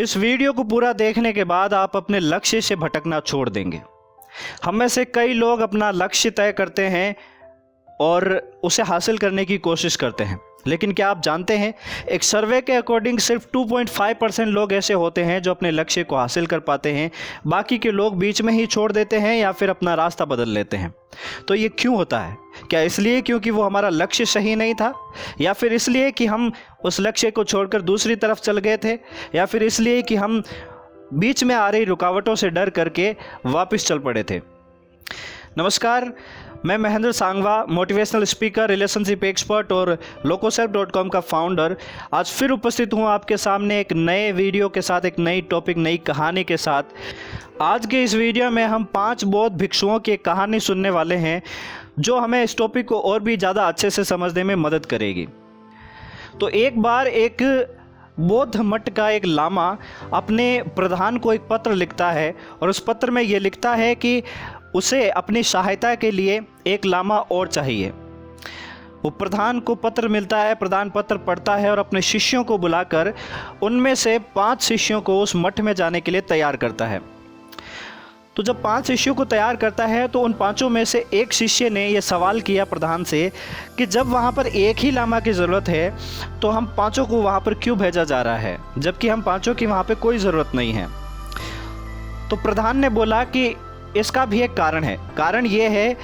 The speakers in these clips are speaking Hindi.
इस वीडियो को पूरा देखने के बाद आप अपने लक्ष्य से भटकना छोड़ देंगे। हम में से कई लोग अपना लक्ष्य तय करते हैं और उसे हासिल करने की कोशिश करते हैं, लेकिन क्या आप जानते हैं एक सर्वे के अकॉर्डिंग सिर्फ 2.5% लोग ऐसे होते हैं जो अपने लक्ष्य को हासिल कर पाते हैं। बाकी के लोग बीच में ही छोड़ देते हैं या फिर अपना रास्ता बदल लेते हैं। तो ये क्यों होता है? क्या इसलिए क्योंकि वो हमारा लक्ष्य सही नहीं था, या फिर इसलिए कि हम उस लक्ष्य को छोड़कर दूसरी तरफ चल गए थे, या फिर इसलिए कि हम बीच में आ रही रुकावटों से डर करके वापस चल पड़े थे? नमस्कार, मैं Mahendra Sangwa, motivational speaker, relationship expert और locoself.com का फाउंडर, आज फिर उपस्थित हूँ आपके सामने एक नए वीडियो के साथ, एक नई टॉपिक, नई कहानी के साथ। आज के इस वीडियो में हम 5 बौद्ध भिक्षुओं की एक कहानी सुनने वाले हैं जो हमें इस टॉपिक को और भी ज़्यादा अच्छे से समझने में मदद करेगी। तो एक बार एक बौद्ध मठ का एक लामा अपने प्रधान को एक पत्र लिखता है और उस पत्र में ये लिखता है कि उसे अपनी सहायता के लिए एक लामा और चाहिए। वो प्रधान को पत्र मिलता है, प्रधान पत्र पढ़ता है और अपने शिष्यों को बुलाकर उनमें से 5 शिष्यों को उस मठ में जाने के लिए तैयार करता है। तो जब 5 शिष्यों को तैयार करता है तो उन 5 में से एक शिष्य ने यह सवाल किया प्रधान से कि जब वहाँ पर एक ही लामा की ज़रूरत है तो हम 5 को वहाँ पर क्यों भेजा जा रहा है, जबकि हम 5 की वहाँ पर कोई ज़रूरत नहीं है। तो प्रधान ने बोला कि इसका भी एक कारण है। कारण ये है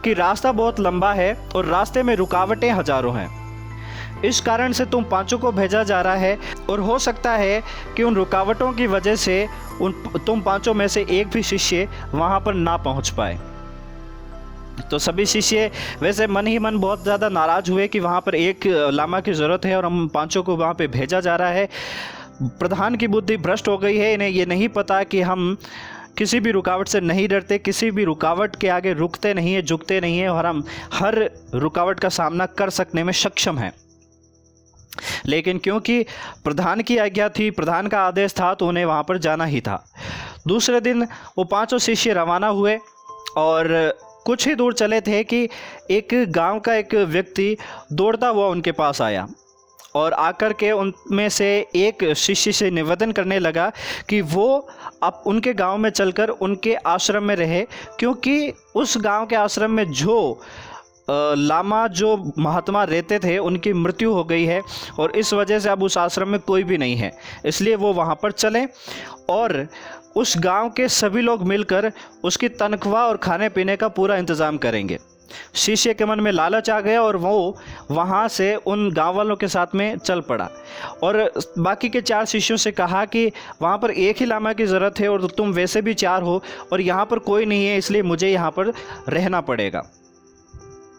कि रास्ता बहुत लंबा है और रास्ते में रुकावटें हज़ारों हैं। इस कारण से तुम 5 को भेजा जा रहा है और हो सकता है कि उन रुकावटों की वजह से तुम 5 में से एक भी शिष्य वहाँ पर ना पहुँच पाए। तो सभी शिष्य वैसे मन ही मन बहुत ज़्यादा नाराज़ हुए कि वहाँ पर एक लामा की ज़रूरत है और हम 5 को वहाँ पर भेजा जा रहा है। प्रधान की बुद्धि भ्रष्ट हो गई है, इन्हें ये नहीं पता कि हम किसी भी रुकावट से नहीं डरते, किसी भी रुकावट के आगे रुकते नहीं है, झुकते नहीं है और हम हर रुकावट का सामना कर सकने में सक्षम हैं। लेकिन क्योंकि प्रधान की आज्ञा थी, प्रधान का आदेश था, तो उन्हें वहाँ पर जाना ही था। दूसरे दिन वो 5 शिष्य रवाना हुए और कुछ ही दूर चले थे कि एक गांव का एक व्यक्ति दौड़ता हुआ उनके पास आया और आकर के उनमें से एक शिष्य से निवेदन करने लगा कि वो अब उनके गांव में चलकर उनके आश्रम में रहे, क्योंकि उस गांव के आश्रम में जो लामा, जो महात्मा रहते थे, उनकी मृत्यु हो गई है और इस वजह से अब उस आश्रम में कोई भी नहीं है। इसलिए वो वहाँ पर चलें और उस गांव के सभी लोग मिलकर उसकी तनख्वाह और खाने पीने का पूरा इंतज़ाम करेंगे। शिष्य के मन में लालच आ गया और वो वहाँ से उन गाँव वालों के साथ में चल पड़ा और बाकी के 4 शिष्यों से कहा कि वहाँ पर एक ही लामा की ज़रूरत है और तुम वैसे भी 4 हो और यहाँ पर कोई नहीं है, इसलिए मुझे यहाँ पर रहना पड़ेगा।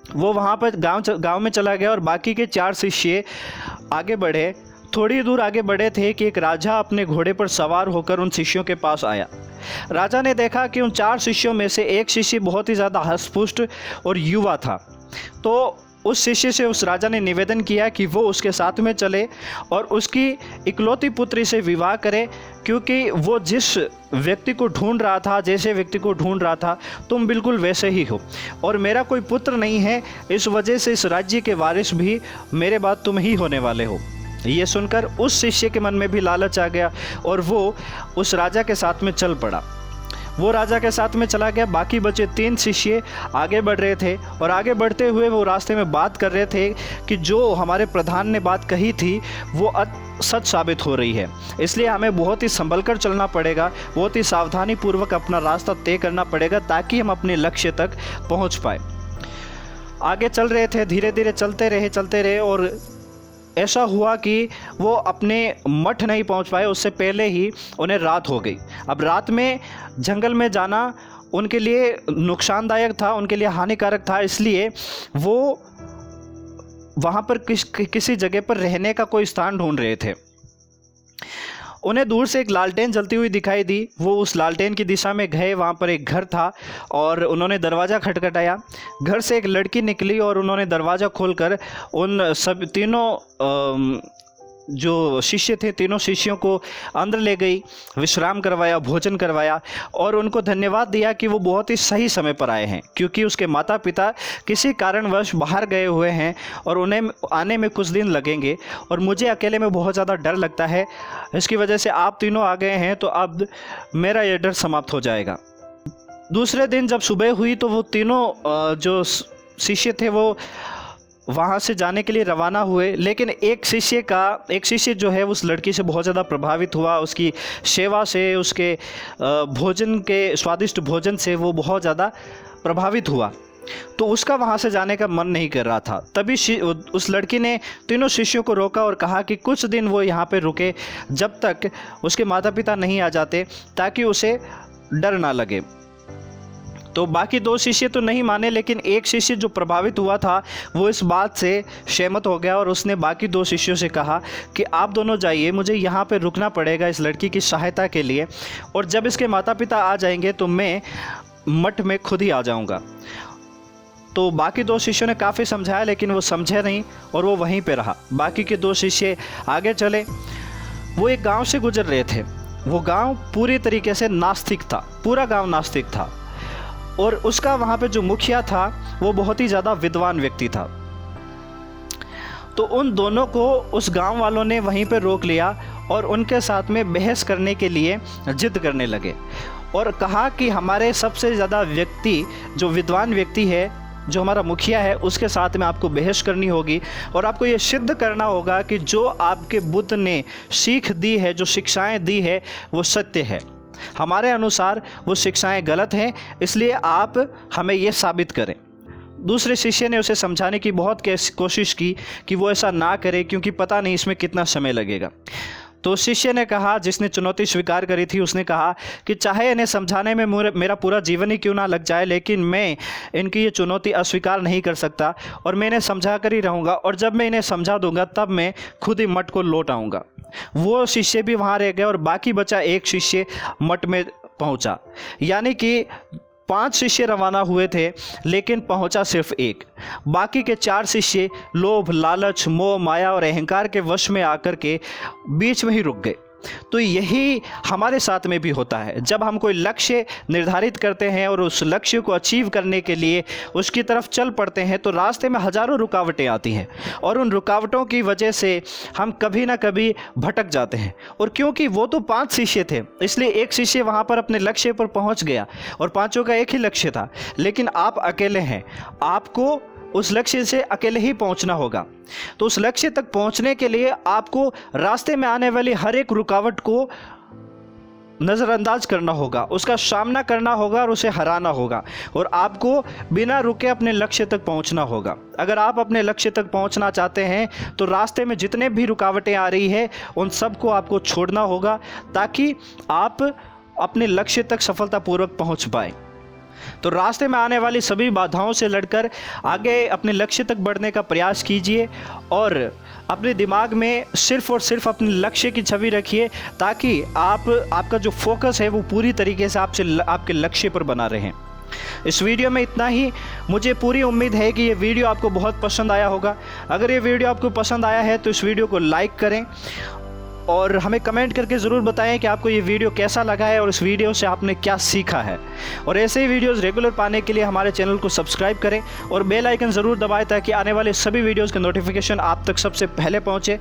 वो वहाँ पर गांव में चला गया और बाकी के 4 शिष्य आगे बढ़े। थोड़ी दूर आगे बढ़े थे कि एक राजा अपने घोड़े पर सवार होकर उन शिष्यों के पास आया। राजा ने देखा कि उन 4 शिष्यों में से एक शिष्य बहुत ही ज़्यादा हष्ट-पुष्ट और युवा था। तो उस शिष्य से उस राजा ने निवेदन किया कि वो उसके साथ में चले और उसकी इकलौती पुत्री से विवाह करे, क्योंकि वो जिस व्यक्ति को ढूंढ रहा था, जैसे व्यक्ति को ढूंढ रहा था, तुम बिल्कुल वैसे ही हो और मेरा कोई पुत्र नहीं है, इस वजह से इस राज्य के वारिस भी मेरे बाद तुम ही होने वाले हो। ये सुनकर उस शिष्य के मन में भी लालच आ गया और वो उस राजा के साथ में चल पड़ा। वो राजा के साथ में चला गया। बाकी बचे 3 शिष्य आगे बढ़ रहे थे और आगे बढ़ते हुए वो रास्ते में बात कर रहे थे कि जो हमारे प्रधान ने बात कही थी वो सच साबित हो रही है, इसलिए हमें बहुत ही संभल कर चलना पड़ेगा, बहुत ही सावधानी पूर्वक अपना रास्ता तय करना पड़ेगा ताकि हम अपने लक्ष्य तक पहुँच पाए। आगे चल रहे थे, धीरे धीरे चलते रहे और ऐसा हुआ कि वो अपने मठ नहीं पहुंच पाए, उससे पहले ही उन्हें रात हो गई। अब रात में जंगल में जाना उनके लिए नुकसानदायक था, उनके लिए हानिकारक था, इसलिए वो वहाँ पर किसी जगह पर रहने का कोई स्थान ढूंढ रहे थे। उन्हें दूर से एक लालटेन जलती हुई दिखाई दी। वो उस लालटेन की दिशा में गए। वहाँ पर एक घर था और उन्होंने दरवाज़ा खटखटाया। घर से एक लड़की निकली और उन्होंने दरवाज़ा खोलकर उन सब तीनों जो शिष्य थे, तीनों शिष्यों को अंदर ले गई, विश्राम करवाया, भोजन करवाया और उनको धन्यवाद दिया कि वो बहुत ही सही समय पर आए हैं, क्योंकि उसके माता पिता किसी कारणवश बाहर गए हुए हैं और उन्हें आने में कुछ दिन लगेंगे और मुझे अकेले में बहुत ज़्यादा डर लगता है। इसकी वजह से आप तीनों आ गए हैं तो अब मेरा ये डर समाप्त हो जाएगा। दूसरे दिन जब सुबह हुई तो वो तीनों जो शिष्य थे वो वहाँ से जाने के लिए रवाना हुए, लेकिन एक शिष्य जो है उस लड़की से बहुत ज़्यादा प्रभावित हुआ, उसकी सेवा से, उसके भोजन के स्वादिष्ट भोजन से वो बहुत ज़्यादा प्रभावित हुआ, तो उसका वहाँ से जाने का मन नहीं कर रहा था। तभी उस लड़की ने तीनों शिष्यों को रोका और कहा कि कुछ दिन वो यहाँ पे रुके जब तक उसके माता पिता नहीं आ जाते, ताकि उसे डर ना लगे। तो बाकी 2 शिष्य तो नहीं माने, लेकिन एक शिष्य जो प्रभावित हुआ था वो इस बात से सहमत हो गया और उसने बाकी 2 शिष्यों से कहा कि आप दोनों जाइए, मुझे यहाँ पे रुकना पड़ेगा इस लड़की की सहायता के लिए, और जब इसके माता पिता आ जाएंगे तो मैं मठ में खुद ही आ जाऊँगा। तो बाकी 2 शिष्यों ने काफ़ी समझाया, लेकिन वो समझे नहीं और वो वहीं पे रहा। बाकी के 2 शिष्य आगे चले। वो एक गांव से गुजर रहे थे। वो गांव पूरी तरीके से नास्तिक था, पूरा गांव नास्तिक था, और उसका वहाँ पे जो मुखिया था वो बहुत ही ज़्यादा विद्वान व्यक्ति था। तो उन दोनों को उस गांव वालों ने वहीं पे रोक लिया और उनके साथ में बहस करने के लिए जिद करने लगे और कहा कि हमारे सबसे ज़्यादा व्यक्ति, जो विद्वान व्यक्ति है, जो हमारा मुखिया है, उसके साथ में आपको बहस करनी होगी और आपको ये सिद्ध करना होगा कि जो आपके बुद्ध ने सीख दी है, जो शिक्षाएं दी है, वो सत्य है। हमारे अनुसार वो शिक्षाएं गलत हैं, इसलिए आप हमें ये साबित करें। दूसरे शिष्य ने उसे समझाने की बहुत कोशिश की कि वो ऐसा ना करे, क्योंकि पता नहीं इसमें कितना समय लगेगा। तो शिष्य ने कहा, जिसने चुनौती स्वीकार करी थी, उसने कहा कि चाहे इन्हें समझाने में मेरा पूरा जीवन ही क्यों ना लग जाए, लेकिन मैं इनकी ये चुनौती अस्वीकार नहीं कर सकता और मैं इन्हें समझा कर ही रहूँगा, और जब मैं इन्हें समझा दूंगा तब मैं खुद ही मठ को लौट आऊँगा। वो शिष्य भी वहाँ रह गए और बाकी बचा एक शिष्य मठ में पहुँचा। यानी कि 5 शिष्य रवाना हुए थे, लेकिन पहुंचा सिर्फ 1। बाकी के 4 शिष्य लोभ, लालच, मोह, माया और अहंकार के वश में आकर के बीच में ही रुक गए। तो यही हमारे साथ में भी होता है। जब हम कोई लक्ष्य निर्धारित करते हैं और उस लक्ष्य को अचीव करने के लिए उसकी तरफ चल पड़ते हैं, तो रास्ते में हज़ारों रुकावटें आती हैं और उन रुकावटों की वजह से हम कभी ना कभी भटक जाते हैं। और क्योंकि वो तो 5 शिष्य थे, इसलिए एक शिष्य वहाँ पर अपने लक्ष्य पर पहुँच गया और 5 का एक ही लक्ष्य था। लेकिन आप अकेले हैं, आपको उस लक्ष्य से अकेले ही पहुंचना होगा। तो उस लक्ष्य तक पहुंचने के लिए आपको रास्ते में आने वाली हर एक रुकावट को नज़रअंदाज करना होगा, उसका सामना करना होगा और उसे हराना होगा, और आपको बिना रुके अपने लक्ष्य तक पहुंचना होगा। अगर आप अपने लक्ष्य तक पहुंचना चाहते हैं तो रास्ते में जितने भी रुकावटें आ रही है उन सबको आपको छोड़ना होगा, ताकि आप अपने लक्ष्य तक सफलतापूर्वक पहुँच पाए। तो रास्ते में आने वाली सभी बाधाओं से लड़कर आगे अपने लक्ष्य तक बढ़ने का प्रयास कीजिए और अपने दिमाग में सिर्फ और सिर्फ अपने लक्ष्य की छवि रखिए, ताकि आपका जो फोकस है वो पूरी तरीके से आपके लक्ष्य पर बना रहे। इस वीडियो में इतना ही। मुझे पूरी उम्मीद है कि ये वीडियो आपको बहुत पसंद आया होगा। अगर ये वीडियो आपको पसंद आया है तो इस वीडियो को लाइक करें और हमें कमेंट करके ज़रूर बताएं कि आपको ये वीडियो कैसा लगा है और इस वीडियो से आपने क्या सीखा है। और ऐसे ही वीडियोस रेगुलर पाने के लिए हमारे चैनल को सब्सक्राइब करें और बेल आइकन ज़रूर दबाएं, ताकि आने वाले सभी वीडियोस के नोटिफिकेशन आप तक सबसे पहले पहुंचे।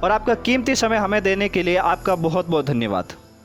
और आपका कीमती समय हमें देने के लिए आपका बहुत बहुत धन्यवाद।